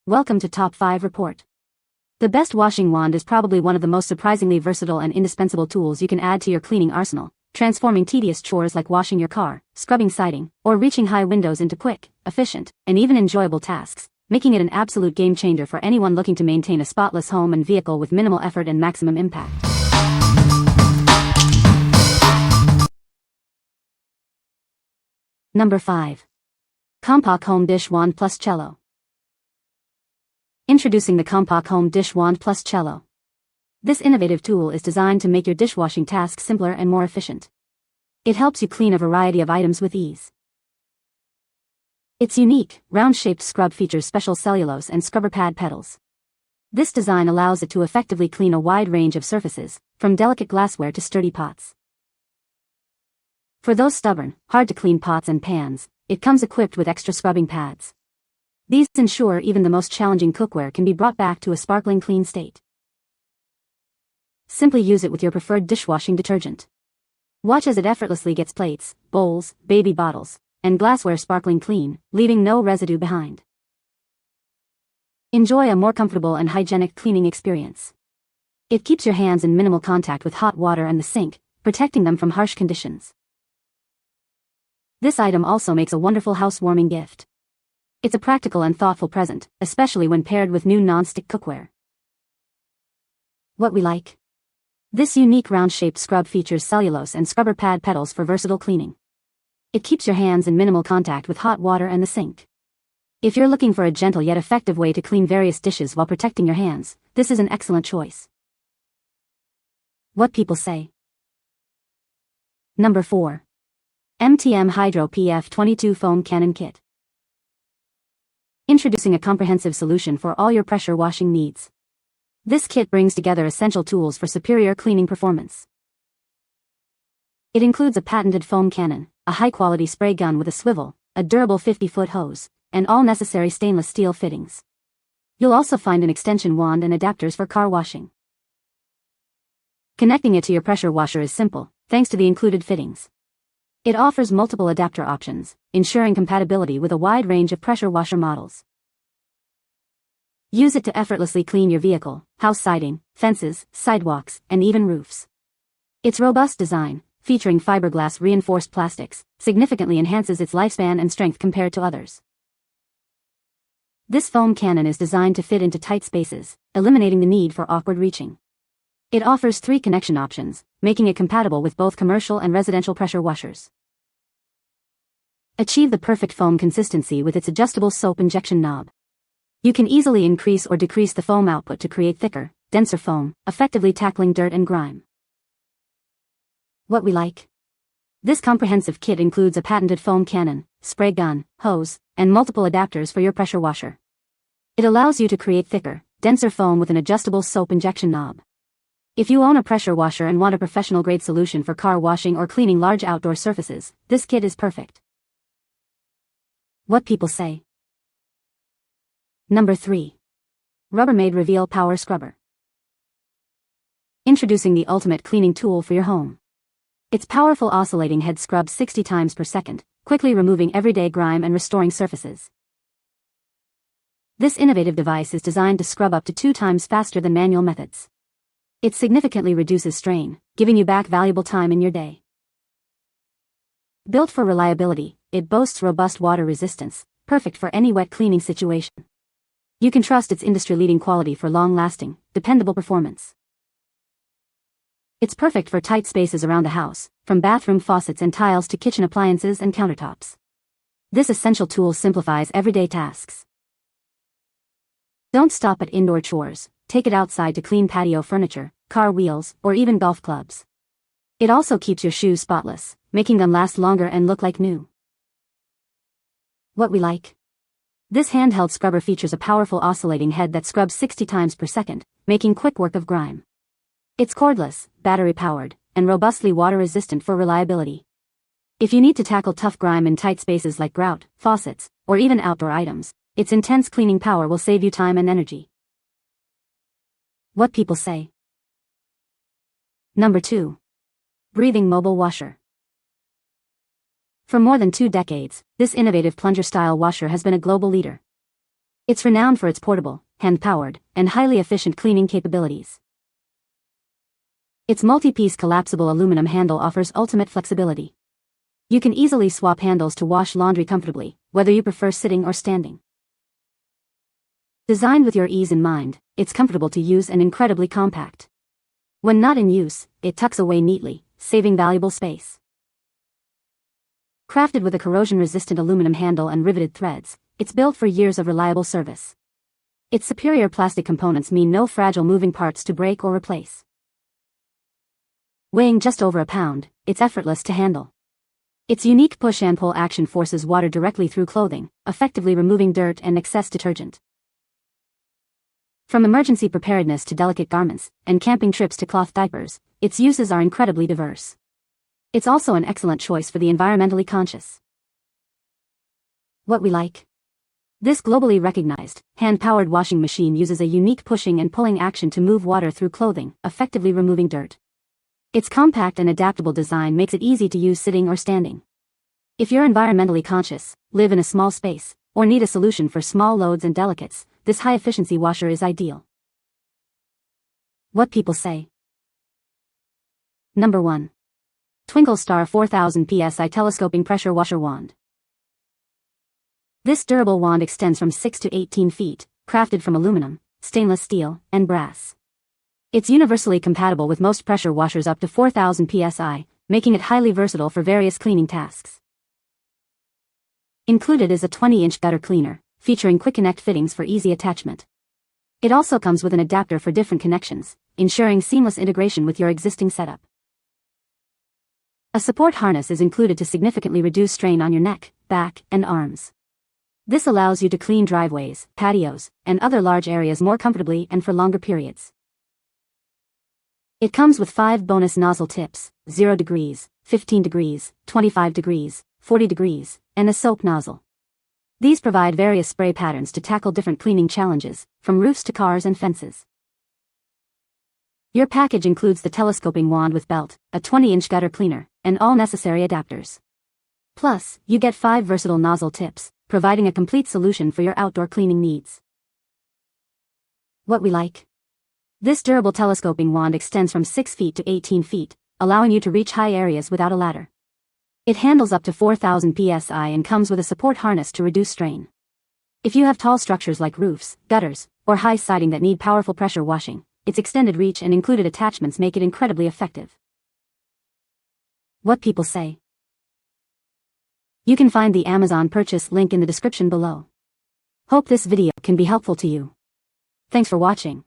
Welcome to Top 5 Report. The best washing wand is probably one of the most surprisingly versatile and indispensable tools you can add to your cleaning arsenal, transforming tedious chores like washing your car, scrubbing siding, or reaching high windows into quick, efficient, and even enjoyable tasks, making it an absolute game changer for anyone looking to maintain a spotless home and vehicle with minimal effort and maximum impact. Number 5. Compac Home Dish Wand Plus Cello. Introducing the Compac Home Dish Wand Plus Cello. This innovative tool is designed to make your dishwashing tasks simpler and more efficient. It helps you clean a variety of items with ease. Its unique, round-shaped scrub features special cellulose and scrubber pad pedals. This design allows it to effectively clean a wide range of surfaces, from delicate glassware to sturdy pots. For those stubborn, hard-to-clean pots and pans, it comes equipped with extra scrubbing pads. These ensure even the most challenging cookware can be brought back to a sparkling clean state. Simply use it with your preferred dishwashing detergent. Watch as it effortlessly gets plates, bowls, baby bottles, and glassware sparkling clean, leaving no residue behind. Enjoy a more comfortable and hygienic cleaning experience. It keeps your hands in minimal contact with hot water and the sink, protecting them from harsh conditions. This item also makes a wonderful housewarming gift. It's a practical and thoughtful present, especially when paired with new non-stick cookware. What we like? This unique round-shaped scrub features cellulose and scrubber pad pedals for versatile cleaning. It keeps your hands in minimal contact with hot water and the sink. If you're looking for a gentle yet effective way to clean various dishes while protecting your hands, this is an excellent choice. What people say. Number 4. MTM Hydro PF22 Foam Cannon Kit. Introducing a comprehensive solution for all your pressure washing needs. This kit brings together essential tools for superior cleaning performance. It includes a patented foam cannon, a high-quality spray gun with a swivel, a durable 50-foot hose, and all necessary stainless steel fittings. You'll also find an extension wand and adapters for car washing. Connecting it to your pressure washer is simple, thanks to the included fittings. It offers multiple adapter options, ensuring compatibility with a wide range of pressure washer models. Use it to effortlessly clean your vehicle, house siding, fences, sidewalks, and even roofs. Its robust design, featuring fiberglass reinforced plastics, significantly enhances its lifespan and strength compared to others. This foam cannon is designed to fit into tight spaces, eliminating the need for awkward reaching. It offers 3 connection options, making it compatible with both commercial and residential pressure washers. Achieve the perfect foam consistency with its adjustable soap injection knob. You can easily increase or decrease the foam output to create thicker, denser foam, effectively tackling dirt and grime. What we like? This comprehensive kit includes a patented foam cannon, spray gun, hose, and multiple adapters for your pressure washer. It allows you to create thicker, denser foam with an adjustable soap injection knob. If you own a pressure washer and want a professional-grade solution for car washing or cleaning large outdoor surfaces, this kit is perfect. What people say. Number 3. Rubbermaid Reveal Power Scrubber. Introducing the ultimate cleaning tool for your home. Its powerful oscillating head scrubs 60 times per second, quickly removing everyday grime and restoring surfaces. This innovative device is designed to scrub up to 2 times faster than manual methods. It significantly reduces strain, giving you back valuable time in your day. Built for reliability, it boasts robust water resistance, perfect for any wet cleaning situation. You can trust its industry-leading quality for long-lasting, dependable performance. It's perfect for tight spaces around the house, from bathroom faucets and tiles to kitchen appliances and countertops. This essential tool simplifies everyday tasks. Don't stop at indoor chores. Take it outside to clean patio furniture, car wheels, or even golf clubs. It also keeps your shoes spotless, making them last longer and look like new. What we like? This handheld scrubber features a powerful oscillating head that scrubs 60 times per second, making quick work of grime. It's cordless, battery-powered, and robustly water-resistant for reliability. If you need to tackle tough grime in tight spaces like grout, faucets, or even outdoor items, its intense cleaning power will save you time and energy. What people say. Number 2. Breathing Mobile Washer. For more than 2 decades, this innovative plunger-style washer has been a global leader. It's renowned for its portable, hand-powered, and highly efficient cleaning capabilities. Its multi-piece collapsible aluminum handle offers ultimate flexibility. You can easily swap handles to wash laundry comfortably, whether you prefer sitting or standing. Designed with your ease in mind, it's comfortable to use and incredibly compact. When not in use, it tucks away neatly, saving valuable space. Crafted with a corrosion-resistant aluminum handle and riveted threads, it's built for years of reliable service. Its superior plastic components mean no fragile moving parts to break or replace. Weighing just over a pound, it's effortless to handle. Its unique push and pull action forces water directly through clothing, effectively removing dirt and excess detergent. From emergency preparedness to delicate garments, and camping trips to cloth diapers, its uses are incredibly diverse. It's also an excellent choice for the environmentally conscious. What we like. This globally recognized, hand-powered washing machine uses a unique pushing and pulling action to move water through clothing, effectively removing dirt. Its compact and adaptable design makes it easy to use sitting or standing. If you're environmentally conscious, live in a small space, or need a solution for small loads and delicates, this high-efficiency washer is ideal. What people say. Number 1. Twinkle Star 4000 PSI Telescoping Pressure Washer Wand. This durable wand extends from 6 to 18 feet, crafted from aluminum, stainless steel, and brass. It's universally compatible with most pressure washers up to 4000 PSI, making it highly versatile for various cleaning tasks. Included is a 20-inch gutter cleaner, featuring quick connect fittings for easy attachment. It also comes with an adapter for different connections, ensuring seamless integration with your existing setup. A support harness is included to significantly reduce strain on your neck, back, and arms. This allows you to clean driveways, patios, and other large areas more comfortably and for longer periods. It comes with 5 bonus nozzle tips, 0 degrees, 15 degrees, 25 degrees, 40 degrees, and a soap nozzle. These provide various spray patterns to tackle different cleaning challenges, from roofs to cars and fences. Your package includes the telescoping wand with belt, a 20-inch gutter cleaner, and all necessary adapters. Plus, you get 5 versatile nozzle tips, providing a complete solution for your outdoor cleaning needs. What we like. This durable telescoping wand extends from 6 feet to 18 feet, allowing you to reach high areas without a ladder. It handles up to 4000 PSI and comes with a support harness to reduce strain. If you have tall structures like roofs, gutters, or high siding that need powerful pressure washing, its extended reach and included attachments make it incredibly effective. What people say. You can find the Amazon purchase link in the description below. Hope this video can be helpful to you. Thanks for watching.